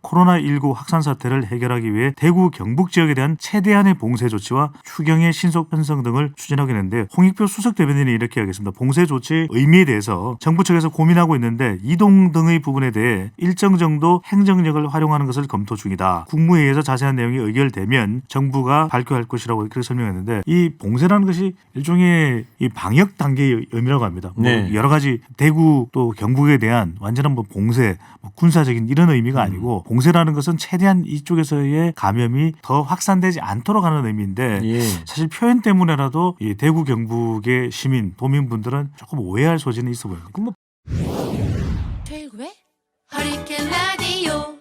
코로나19 확산 사태를 해결하기 위해 대구 경북 지역에 대한 최대한의 봉쇄 조치와 추경의 신속 편성 등을 추진하게 되는데 홍익표 수석 대변인이 이렇게 하겠습니다. 봉쇄 조치 의미에 대해서 정부 측에서 고민하고 있는데 이동 등의 부분에 대해 일정 정도 행정력을 활용하는 것을 검토 중이다. 국무회의에서 자세한 내용이 의결되면 정부가 발표할 것이라고 그렇게 설명했는데 이 봉쇄라는 것이 일종의 이 방역 단계의 의미라고 합니다. 네. 뭐 여러 가지 대구 또 경북에 대한 완전한 뭐 봉쇄, 뭐 군사적인 이런 의미가 아니고 봉쇄라는 것은 최대한 이쪽에서의 감염이 더 확산되지 않도록 하는 의미인데 예. 사실 표현 때문에라도 이 대구 경북의 시민 도민분들은 조금 오해할 소지는 있어 보입니다. 그럼 뭐 최고의 허리케인 라디오.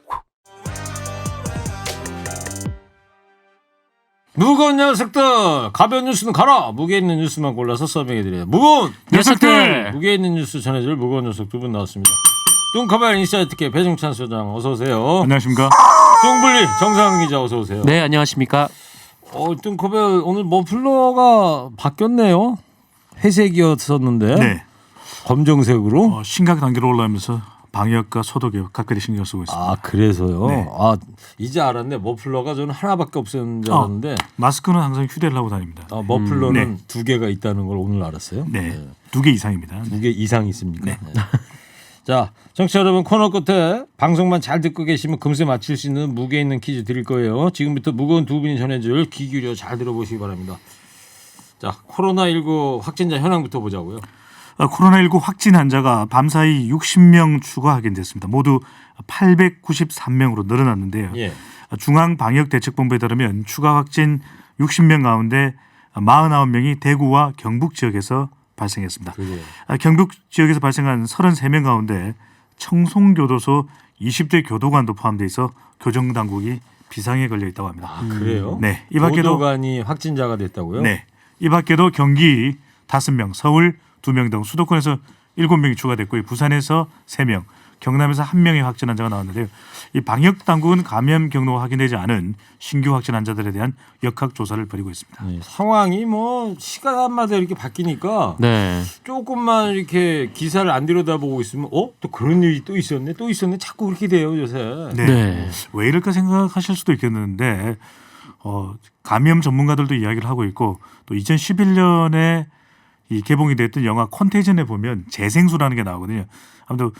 무거운 녀석들 가벼운 뉴스는 가라. 무게 있는 뉴스만 골라서 서빙해드려요. 무거운 녀석들! 무게 있는 뉴스 전해줄 무거운 녀석 두 분 나왔습니다. 뚱커벨 인사이트계 배종찬 소장 어서 오세요. 안녕하십니까? 뚱블리 정상훈 기자 어서 오세요. 네, 안녕하십니까? 뚱커벨 오늘 머플러가 바뀌었네요. 회색이었었는데 네. 검정색으로. 심각 단계로 올라오면서 방역과 소독에 각별히 신경 쓰고 있습니다. 아 그래서요. 네. 아 이제 알았네. 머플러가 저는 하나밖에 없었는 줄 알았는데 마스크는 항상 휴대를 하고 다닙니다. 머플러는 네. 두 개가 있다는 걸 오늘 알았어요. 네. 2개 이상입니다. 두 개 이상 있습니까? 네. 네. 자, 청취자 여러분 코너 끝에 방송만 잘 듣고 계시면 금세 맞힐 수 있는 무게 있는 퀴즈 드릴 거예요. 지금부터 무거운 두 분이 전해줄 귀 기울여 잘 들어보시기 바랍니다. 자, 코로나19 확진자 현황부터 보자고요. 코로나19 확진 환자가 밤사이 60명 추가 확인됐습니다. 모두 893명으로 늘어났는데요. 예. 중앙방역대책본부에 따르면 추가 확진 60명 가운데 49명이 대구와 경북 지역에서 발생했습니다. 그게 경북 지역에서 발생한 33명 가운데 청송교도소 20대 교도관도 포함되어 있어 교정당국이 비상에 걸려 있다고 합니다. 아, 그래요? 네, 이 밖에도 교도관이 확진자가 됐다고요? 네, 이 밖에도 경기 5명, 서울 2명 등 수도권에서 7명이 추가됐고 부산에서 3명, 경남에서 1명의 확진 환자가 나왔는데요. 이 방역 당국은 감염 경로가 확인되지 않은 신규 확진 환자들에 대한 역학 조사를 벌이고 있습니다. 네, 상황이 뭐 시간마다 이렇게 바뀌니까 네. 조금만 이렇게 기사를 안 들여다보고 있으면 또 그런 일이 또 있었네 자꾸 그렇게 돼요 요새. 네. 네. 왜 이럴까 생각하실 수도 있겠는데 감염 전문가들도 이야기를 하고 있고 또 2011년에 이 개봉이 됐던 영화 콘테이전에 보면 재생수라는 게 나오거든요. 아무튼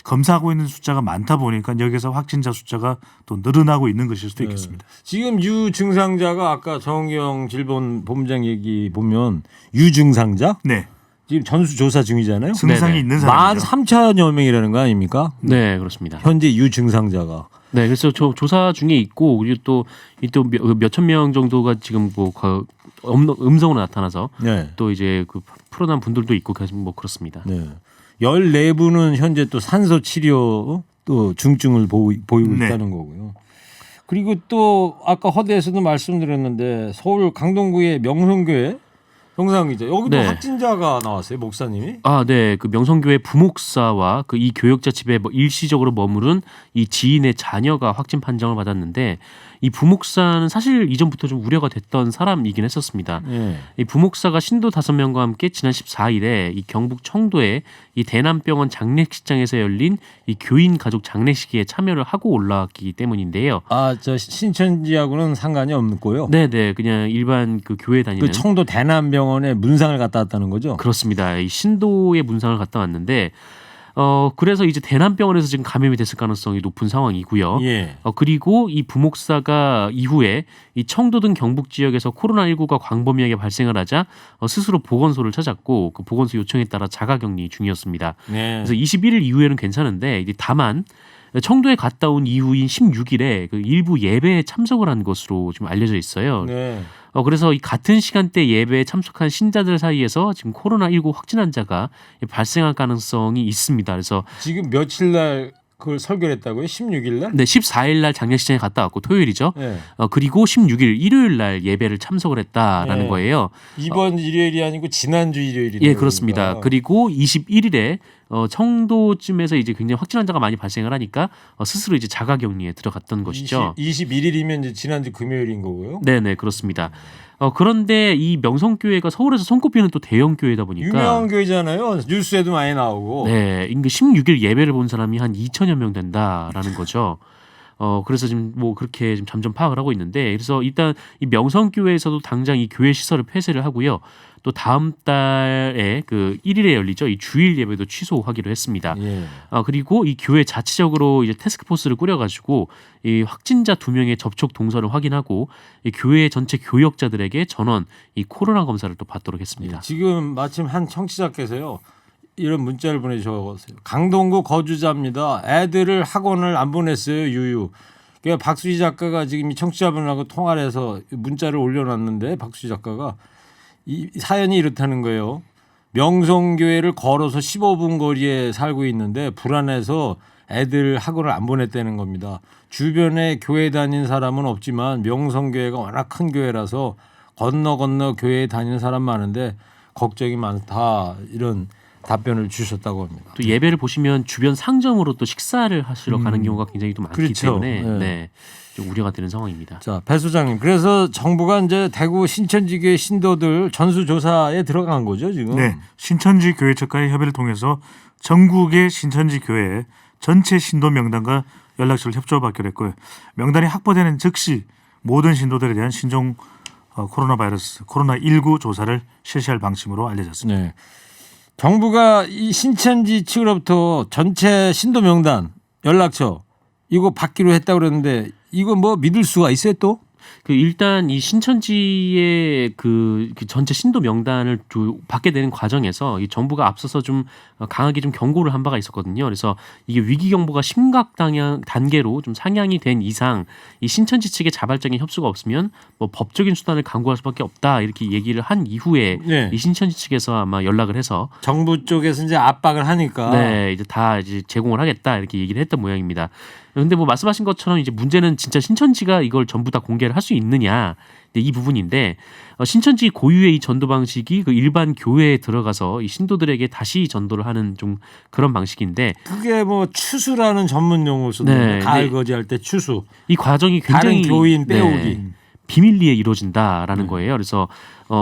검사하고 있는 숫자가 많다 보니까 여기서 확진자 숫자가 또 늘어나고 있는 것일 수도 있겠습니다. 지금 유증상자가 아까 정영 질본본부장 얘기 보면 유증상자 네, 지금 전수조사 중이잖아요. 증상이 네네. 있는 사람 13,000여 명이라는 거 아닙니까? 네, 그렇습니다. 현재 유증상자가. 네, 그래서 조사 중에 있고 그리고 또 몇천 명 정도가 지금 뭐 음성으로 나타나서 네. 또 이제 그 풀어난 분들도 있고 계속 뭐 그렇습니다. 네. 14분은 현재 또 산소 치료 또 중증을 보이고 네. 있다는 거고요. 그리고 또 아까 허대에서도 말씀드렸는데 서울 강동구의 명성교회 정상 기자 여기도 네. 확진자가 나왔어요. 목사님이. 아, 네. 그 명성교회 부목사와 그 이 교역자 집에 일시적으로 머무른 이 지인의 자녀가 확진 판정을 받았는데 이 부목사는 사실 이전부터 좀 우려가 됐던 사람이긴 했었습니다. 네. 이 부목사가 신도 5명과 함께 지난 14일에 이 경북 청도의 이 대남병원 장례식장에서 열린 이 교인 가족 장례식에 참여를 하고 올라왔기 때문인데요. 저 신천지하고는 상관이 없고요. 네네, 그냥 일반 그 교회 다니는. 그 청도 대남병원에 문상을 갔다 왔다는 거죠. 그렇습니다. 이 신도의 문상을 갔다 왔는데 그래서 이제 대남병원에서 지금 감염이 됐을 가능성이 높은 상황이고요. 예. 그리고 이 부목사가 이후에 이 청도 등 경북 지역에서 코로나19가 광범위하게 발생을 하자 스스로 보건소를 찾았고 그 보건소 요청에 따라 자가격리 중이었습니다. 네. 그래서 21일 이후에는 괜찮은데 이제 다만 청도에 갔다 온 이후인 16일에 그 일부 예배에 참석을 한 것으로 좀 알려져 있어요. 네. 그래서 이 같은 시간대 예배에 참석한 신자들 사이에서 지금 코로나19 확진 환자가 발생할 가능성이 있습니다. 그래서 지금 며칠 날 그걸 설교를 했다고요? 16일 날? 네, 14일 날 장례식장에 갔다 왔고 토요일이죠. 네. 그리고 16일 일요일 날 예배를 참석을 했다라는 네. 거예요. 이번 일요일이 아니고 지난주 일요일이네요. 예, 그렇습니다. 그리고 21일에 청도쯤에서 이제 굉장히 확진 환자가 많이 발생을 하니까 스스로 이제 자가격리에 들어갔던 것이죠. 21일이면 이제 지난주 금요일인 거고요. 네, 그렇습니다. 그런데 이 명성교회가 서울에서 손꼽히는 또 대형 교회다 보니까 유명한 교회잖아요. 뉴스에도 많이 나오고. 네, 16일 예배를 본 사람이 한 2천여 명 된다라는 거죠. 그래서 지금 뭐 그렇게 지금 점점 파악을 하고 있는데 그래서 일단 이 명성교회에서도 당장 이 교회 시설을 폐쇄를 하고요. 또 다음 달에 그 1일에 열리죠. 이 주일 예배도 취소하기로 했습니다. 예. 그리고 이 교회 자체적으로 이제 태스크포스를 꾸려가지고 이 확진자 2명의 접촉 동선을 확인하고 이 교회 전체 교역자들에게 전원 이 코로나 검사를 또 받도록 했습니다. 지금 마침 한 청취자께서요. 이런 문자를 보내주셨어요. 강동구 거주자입니다. 애들을 학원을 안 보냈어요. 유유. 그러니까 박수희 작가가 지금 이 청취자분하고 통화를 해서 문자를 올려놨는데 박수희 작가가 이 사연이 이렇다는 거예요. 명성교회를 걸어서 15분 거리에 살고 있는데 불안해서 애들 학원을 안 보냈다는 겁니다. 주변에 교회 다닌 사람은 없지만 명성교회가 워낙 큰 교회라서 건너 교회에 다니는 사람 많은데 걱정이 많다 이런 답변을 주셨다고 합니다. 또 예배를 보시면 주변 상점으로 또 식사를 하시러 가는 경우가 굉장히 또 많기 그렇죠. 때문에 네. 네, 좀 우려가 되는 상황입니다. 자, 배 소장님. 그래서 정부가 이제 대구 신천지교회 신도들 전수조사에 들어간 거죠, 지금? 네, 신천지 교회 측과의 협의를 통해서 전국의 신천지 교회 전체 신도 명단과 연락처를 협조받기로 했고요. 명단이 확보되는 즉시 모든 신도들에 대한 신종 코로나19 조사를 실시할 방침으로 알려졌습니다. 네. 정부가 이 신천지 측으로부터 전체 신도 명단, 연락처 이거 받기로 했다고 그랬는데 이거 뭐 믿을 수가 있어요 또? 그 일단 이 신천지의 그 전체 신도 명단을 받게 되는 과정에서 이 정부가 앞서서 좀 강하게 좀 경고를 한 바가 있었거든요. 그래서 이게 위기 경보가 심각 단계로 좀 상향이 된 이상 이 신천지 측의 자발적인 협조가 없으면 뭐 법적인 수단을 강구할 수밖에 없다 이렇게 얘기를 한 이후에 네. 이 신천지 측에서 아마 연락을 해서 정부 쪽에서 이제 압박을 하니까 네 이제 다 이제 제공을 하겠다 이렇게 얘기를 했던 모양입니다. 근데 뭐 말씀하신 것처럼 이제 문제는 진짜 신천지가 이걸 전부 다 공개를 할 수 있느냐 이 부분인데 신천지 고유의 이 전도 방식이 그 일반 교회에 들어가서 이 신도들에게 다시 전도를 하는 좀 그런 방식인데 그게 뭐 추수라는 전문 용어를 쓰는데 네, 가을 네. 거지할 때 추수. 이 과정이 굉장히 다른 교인 빼오기. 비밀리에 이루어진다라는 거예요. 그래서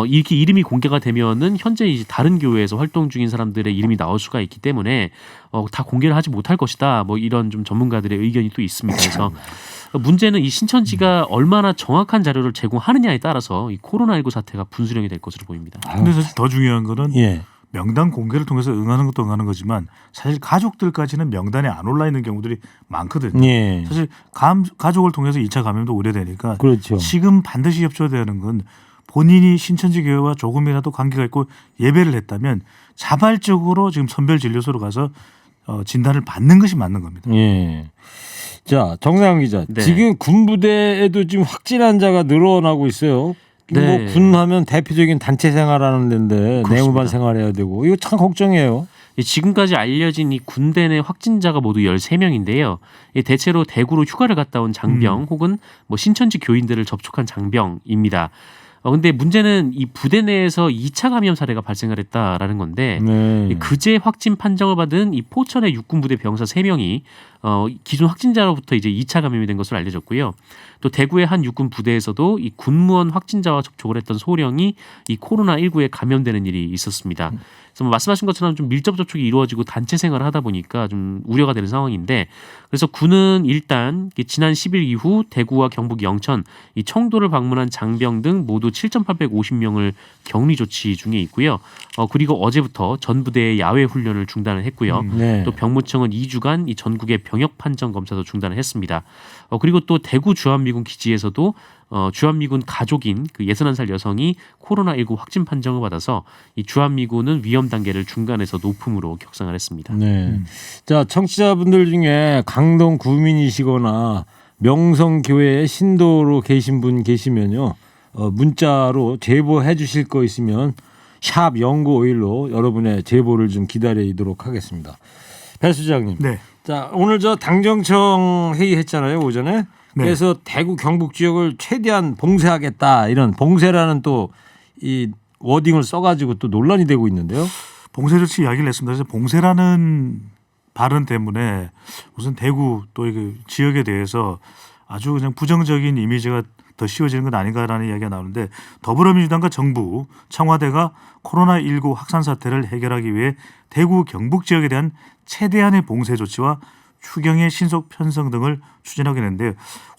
이렇게 이름이 공개가 되면은 현재 이제 다른 교회에서 활동 중인 사람들의 이름이 나올 수가 있기 때문에 다 공개를 하지 못할 것이다. 뭐 이런 좀 전문가들의 의견이 또 있습니다. 그래서 문제는 이 신천지가 얼마나 정확한 자료를 제공하느냐에 따라서 이 코로나19 사태가 분수령이 될 것으로 보입니다. 근데 사실 더 중요한 거는 예. 명단 공개를 통해서 응하는 것도 응하는 거지만 사실 가족들까지는 명단에 안 올라 있는 경우들이 많거든요. 예. 사실 가족을 통해서 2차 감염도 우려되니까 그렇죠. 지금 반드시 협조해야 하는 건 본인이 신천지 교회와 조금이라도 관계가 있고 예배를 했다면 자발적으로 지금 선별진료소로 가서 진단을 받는 것이 맞는 겁니다. 예. 자, 정상훈 기자. 네. 지금 군부대에도 지금 확진 환자가 늘어나고 있어요. 네. 뭐 군하면 대표적인 단체 생활하는 데인데 그렇습니다. 내무반 생활해야 되고 이거 참 걱정이에요. 지금까지 알려진 이 군대 내 확진자가 모두 13명인데요. 대체로 대구로 휴가를 갔다 온 장병 혹은 뭐 신천지 교인들을 접촉한 장병입니다. 근데 문제는 이 부대 내에서 2차 감염 사례가 발생을 했다라는 건데 네. 그제 확진 판정을 받은 이 포천의 육군부대 병사 3명이 기존 확진자로부터 이제 2차 감염이 된 것으로 알려졌고요. 또 대구의 한 육군 부대에서도 이 군무원 확진자와 접촉을 했던 소령이 이 코로나19에 감염되는 일이 있었습니다. 그래서 뭐 말씀하신 것처럼 좀 밀접 접촉이 이루어지고 단체 생활을 하다 보니까 좀 우려가 되는 상황인데 그래서 군은 일단 지난 10일 이후 대구와 경북 영천, 이 청도를 방문한 장병 등 모두 7,850명을 격리 조치 중에 있고요. 그리고 어제부터 전 부대의 야외 훈련을 중단을 했고요. 네. 또 병무청은 2주간 이 전국의 병역 판정 검사도 중단을 했습니다. 그리고 또 대구 주한미군 기지에서도 주한미군 가족인 그 61살 여성이 코로나19 확진 판정을 받아서 이 주한미군은 위험 단계를 중간에서 높음으로 격상을 했습니다. 네. 자, 청취자분들 중에 강동 구민이시거나 명성교회 신도로 계신 분 계시면요. 문자로 제보해 주실 거 있으면 샵 0951로 여러분의 제보를 좀 기다리도록 하겠습니다. 배 수장님. 네. 자, 오늘 저 당정청 회의했잖아요, 오전에. 네. 그래서 대구 경북 지역을 최대한 봉쇄하겠다 이런 봉쇄라는 또 이 워딩을 써가지고 또 논란이 되고 있는데요. 봉쇄 조치 이야기를 했습니다. 그래서 봉쇄라는 발언 때문에 무슨 대구 또 이 지역에 대해서 아주 그냥 부정적인 이미지가 더 씌워지는 건 아닌가라는 이야기가 나오는데 더불어민주당과 정부, 청와대가 코로나19 확산 사태를 해결하기 위해 대구 경북 지역에 대한 최대한의 봉쇄 조치와 추경의 신속 편성 등을 추진하게 되는데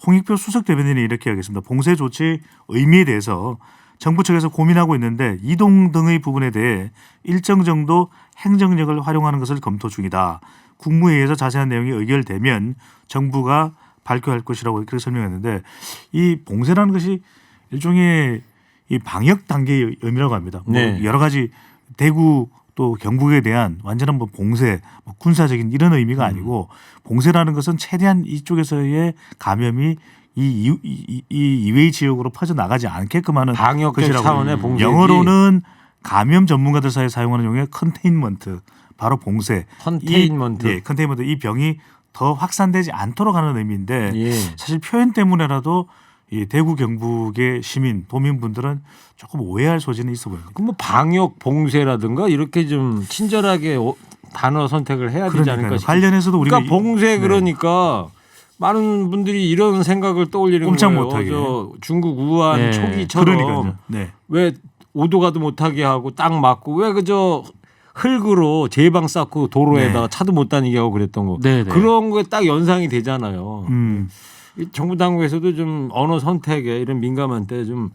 홍익표 수석 대변인이 이렇게 하겠습니다. 봉쇄 조치 의미에 대해서 정부 측에서 고민하고 있는데 이동 등의 부분에 대해 일정 정도 행정력을 활용하는 것을 검토 중이다. 국무회의에서 자세한 내용이 의결되면 정부가 발표할 것이라고 그렇게 설명했는데 이 봉쇄라는 것이 일종의 이 방역 단계의 의미라고 합니다. 뭐 네. 여러 가지 대구 또 경북에 대한 완전한 뭐 봉쇄, 뭐 군사적인 이런 의미가 아니고 봉쇄라는 것은 최대한 이쪽에서의 감염이 이 이외의 지역으로 퍼져 나가지 않게끔 하는 방역적 것이라고 차원의 봉쇄지. 영어로는 감염 전문가들 사이에 사용하는 용어의 컨테인먼트, 바로 봉쇄. 컨테인먼트. 예, 컨테인먼트. 이 병이 더 확산되지 않도록 하는 의미인데 예. 사실 표현 때문에라도 이 대구 경북의 시민 도민분들은 조금 오해할 소지는 있어 보입니다. 그럼 뭐 방역 봉쇄라든가 이렇게 좀 친절하게 단어 선택을 해야 되지 않을까 그러니까 싶어요. 관련해서도 우리가 그러니까 봉쇄 그러니까 많은 분들이 이런 생각을 떠올리는 꼼짝 거예요. 못하게. 저 중국 우한 네. 초기처럼 그러니까요. 네. 왜 오도 가도 못하게 하고 딱 막고 왜 그저 흙으로 제방 쌓고 도로에다가 네. 차도 못 다니게 하고 그랬던 거. 네, 네. 그런 거에 딱 연상이 되잖아요. 음. 이 정부 당국에서도 좀 언어 선택에 이런 민감한 때 좀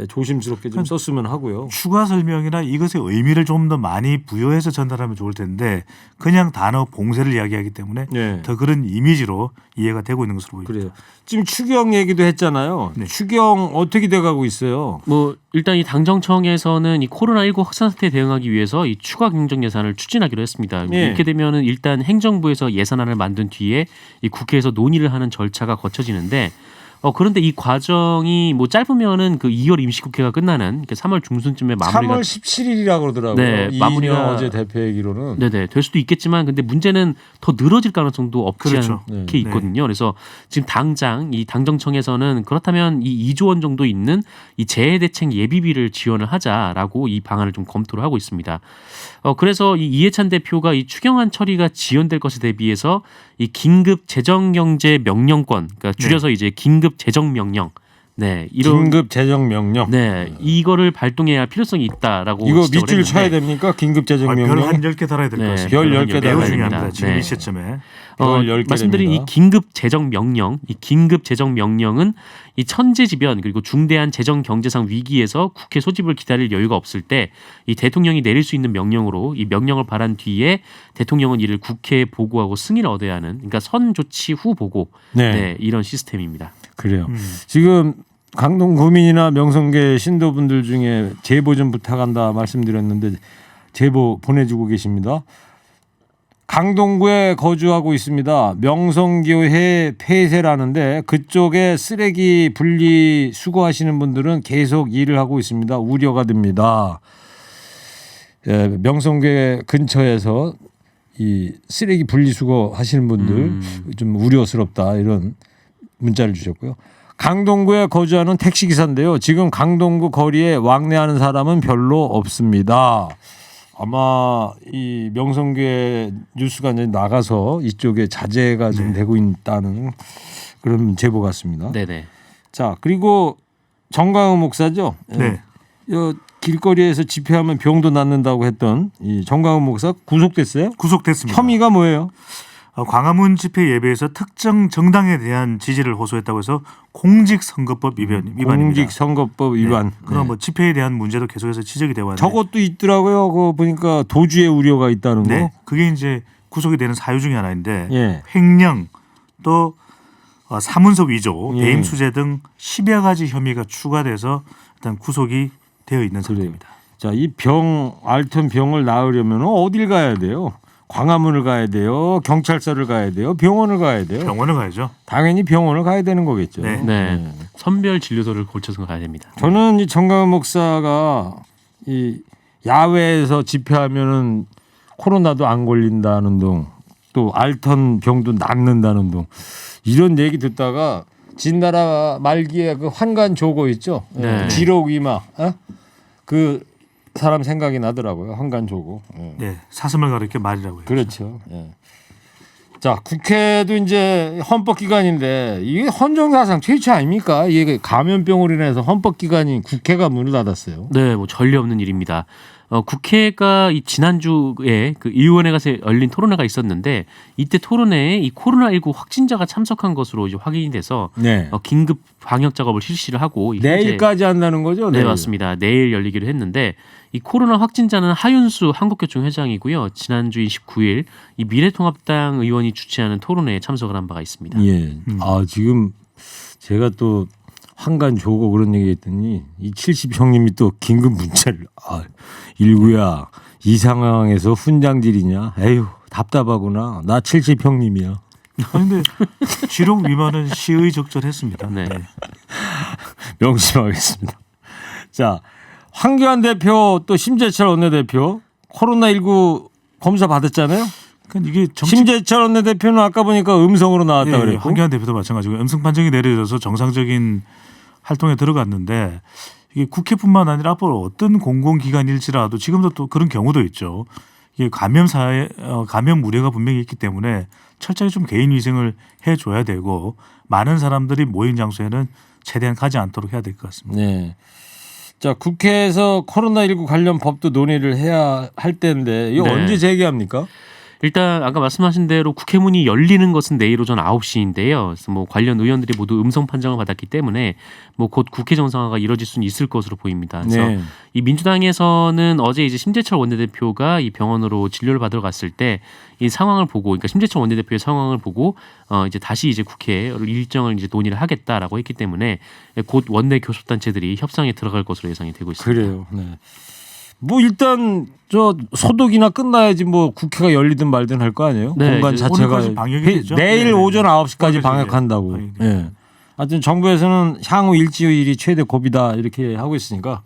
조심스럽게 좀 썼으면 하고요. 추가 설명이나 이것의 의미를 좀 더 많이 부여해서 전달하면 좋을 텐데 그냥 단어 봉쇄를 이야기하기 때문에 네. 더 그런 이미지로 이해가 되고 있는 것으로 보입니다. 그래요. 지금 추경 얘기도 했잖아요. 네. 추경 어떻게 돼가고 있어요? 뭐 일단 이 당정청에서는 이 코로나19 확산 사태에 대응하기 위해서 이 추가 경정 예산을 추진하기로 했습니다. 예. 이렇게 되면은 일단 행정부에서 예산안을 만든 뒤에 이 국회에서 논의를 하는 절차가 거쳐지는데 그런데 이 과정이 뭐 짧으면은 그 2월 임시국회가 끝나는 3월 중순쯤에 마무리가 3월 17일이라고 그러더라고요. 네, 마무리가- 이인영 어제 대표 얘기로는. 네네 될 수도 있겠지만 근데 문제는 더 늘어질 가능성도 없지 그렇죠. 않게 네. 있거든요. 그래서 지금 당장 이 당정청에서는 그렇다면 이 2조 원 정도 있는 이 재해대책 예비비를 지원을 하자라고 이 방안을 좀 검토를 하고 있습니다. 그래서 이 이해찬 대표가 이 추경안 처리가 지연될 것에 대비해서 이 긴급 재정경제 명령권, 그러니까 줄여서 이제 긴급 재정 명령, 네 이런 긴급 재정 명령. 네 이거를 발동해야 할 필요성이 있다라고 이거 지적을 밑줄 쳐야 했는데 됩니까? 긴급 재정 별 명령. 한 10개 달아야 될 것 네, 같습니다. 별 10개 매우 달아야 중요합니다. 됩니다. 지금 네. 이 시점에. 별 10개 말씀드린 됩니다. 이 긴급 재정 명령, 이 긴급 재정 명령은 이 천재지변 그리고 중대한 재정 경제상 위기에서 국회 소집을 기다릴 여유가 없을 때 이 대통령이 내릴 수 있는 명령으로 이 명령을 발한 뒤에 대통령은 이를 국회에 보고하고 승인을 얻어야 하는 그러니까 선 조치 후 보고 네. 네, 이런 시스템입니다. 그래요. 지금 강동 구민이나 명성계 신도분들 중에 제보 좀 부탁한다 말씀드렸는데 제보 보내주고 계십니다. 강동구에 거주하고 있습니다. 명성교회 폐쇄라는데 그쪽에 쓰레기 분리 수거하시는 분들은 계속 일을 하고 있습니다. 우려가 됩니다. 예, 명성교회 근처에서 이 쓰레기 분리 수거하시는 분들 좀 우려스럽다 이런 문자를 주셨고요. 강동구에 거주하는 택시기사인데요. 지금 강동구 거리에 왕래하는 사람은 별로 없습니다. 아마 이 명성교회 뉴스가 이제 나가서 이쪽에 자제가 좀 되고 있다는 그런 제보 같습니다. 네네. 자 그리고 정강훈 목사죠. 네. 이 길거리에서 집회하면 병도 낫는다고 했던 이 정강훈 목사 구속됐어요? 구속됐습니다. 혐의가 뭐예요? 광화문 집회 예배에서 특정 정당에 대한 지지를 호소했다고 해서 공직선거법 위반입니다. 공직선거법 위반. 네. 그럼 뭐 집회에 대한 문제도 계속해서 지적이 되어 왔는데 저것도 있더라고요. 그거 보니까 도주의 우려가 있다는 거. 네. 그게 이제 구속이 되는 사유 중에 하나인데 예. 횡령 또 사문서 위조, 예. 배임 수재 등 10여 가지 혐의가 추가돼서 일단 구속이 되어 있는 상태입니다. 자, 이 병 앓던 병을 나으려면 어딜 가야 돼요? 광화문을 가야 돼요. 경찰서를 가야 돼요. 병원을 가야 돼요. 병원을 가야죠. 당연히 병원을 가야 되는 거겠죠. 네. 네. 선별 진료소를 걸쳐서 가야 됩니다. 저는 이 정강훈 목사가 이 야외에서 집회하면은 코로나도 안 걸린다는 둥, 또 앓던 병도 낫는다는 둥 이런 얘기 듣다가 진나라 말기에 그 환관 조고 있죠. 네. 지록이마 그 사람 생각이 나더라고요. 환관 조고. 네. 사슴을 가리켜 말이라고 해요. 그렇죠. 예. 자, 국회도 이제 헌법기관인데 이게 헌정사상 최초 아닙니까? 이게 감염병으로 인해서 헌법기관인 국회가 문을 닫았어요. 네, 뭐 전례 없는 일입니다. 국회가 이 지난주에 그 의원회관에서 열린 토론회가 있었는데 이때 토론회에 이 코로나19 확진자가 참석한 것으로 이제 확인이 돼서 네. 긴급 방역 작업을 실시를 하고 현재- 내일까지 한다는 거죠? 네 내일. 맞습니다. 내일 열리기로 했는데 이 코로나 확진자는 하윤수 한국교총 회장이고요. 지난주인 19일 이 미래통합당 의원이 주최하는 토론회에 참석을 한 바가 있습니다. 예. 아 지금 제가 또 한간 조고 그런 얘기했더니 이 70 형님이 또 긴급 문자를 19야 이 상황에서 훈장질이냐? 에휴 답답하구나. 나 70 형님이야. 아니 근데 지록 미만은 시의적절했습니다. 네. 명심하겠습니다. 자 황교안 대표 또 심재철 원내대표 코로나19 검사 받았잖아요. 그러니까 이게 정치 심재철 원내대표는 아까 보니까 음성으로 나왔다 예, 그랬고 황교안 대표도 마찬가지고 음성 판정이 내려져서 정상적인 활동에 들어갔는데 이게 국회뿐만 아니라 앞으로 어떤 공공기관일지라도 지금도 또 그런 경우도 있죠. 이게 감염 우려가 분명히 있기 때문에 철저히 좀 개인 위생을 해줘야 되고 많은 사람들이 모인 장소에는 최대한 가지 않도록 해야 될 것 같습니다. 네. 자 국회에서 코로나19 관련 법도 논의를 해야 할 때인데 이거 네. 언제 재개합니까? 일단 아까 말씀하신 대로 국회문이 열리는 것은 내일 오전 9시인데요. 그래서 뭐 관련 의원들이 모두 음성 판정을 받았기 때문에 뭐 곧 국회 정상화가 이뤄질 수는 있을 것으로 보입니다. 그래서 네. 이 민주당에서는 어제 이제 심재철 원내대표가 이 병원으로 진료를 받으러 갔을 때 이 상황을 보고, 그러니까 심재철 원내대표의 상황을 보고 이제 다시 이제 국회 일정을 이제 논의를 하겠다라고 했기 때문에 곧 원내 교섭단체들이 협상에 들어갈 것으로 예상이 되고 있습니다. 그래요. 네. 뭐 일단 저 소독이나 끝나야지 뭐 국회가 열리든 말든 할 거 아니에요? 네, 공간 이제 자체가 오늘까지 방역이 되죠? 내일 네, 오전 네. 9시까지 오늘까지 방역한다고. 방역이 예. 되죠. 하여튼 정부에서는 향후 일주일이 최대 고비다 이렇게 하고 있으니까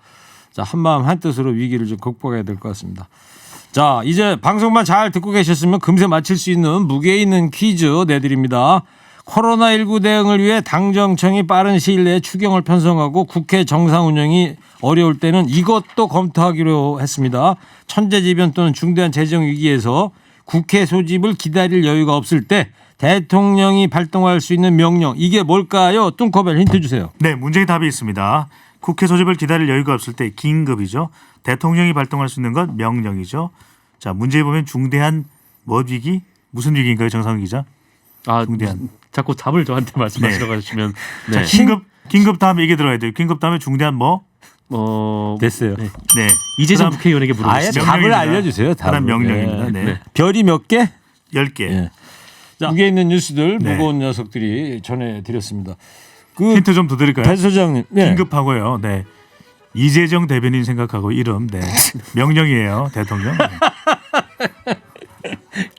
자, 한마음 한뜻으로 위기를 좀 극복해야 될 것 같습니다. 자, 이제 방송만 잘 듣고 계셨으면 금세 맞힐 수 있는 무게 있는 퀴즈 내드립니다. 코로나19 대응을 위해 당정청이 빠른 시일 내에 추경을 편성하고 국회 정상 운영이 어려울 때는 이것도 검토하기로 했습니다. 천재지변 또는 중대한 재정 위기에서 국회 소집을 기다릴 여유가 없을 때 대통령이 발동할 수 있는 명령, 이게 뭘까요? 뚱커벨 힌트 주세요. 네, 문제의 답이 있습니다. 국회 소집을 기다릴 여유가 없을 때 긴급이죠. 대통령이 발동할 수 있는 건 명령이죠. 자, 문제에 보면 중대한 위기? 무슨 위기인가요, 정상 기자? 중대한. 자꾸 답을 저한테 말씀하시러 가시면 네. 긴급 다음에 이게 들어야 돼요. 긴급 다음에 중대한 뭐? 됐어요. 네. 네. 이재정 그다음 국회의원에게 아예 물어보시죠. 답을 명령입니다. 알려주세요. 답을. 그다음 명령입니다. 네. 네. 별이 몇 개? 10개. 예. 자, 무게 있는 뉴스들 네. 무거운 녀석들이 전해드렸습니다. 그 힌트 좀 더 드릴까요? 배 소장님, 네. 긴급하고요. 네. 이재정 대변인 생각하고 이름. 네. 명령이에요. 대통령.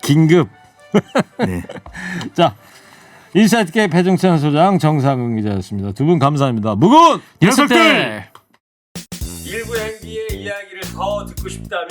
긴급. 네. 자, 인사이트K 배정찬 소장, 정상근 기자였습니다. 두 분 감사합니다. 무거운 녀석들! 일부 행기의 이야기를 더 듣고 싶다면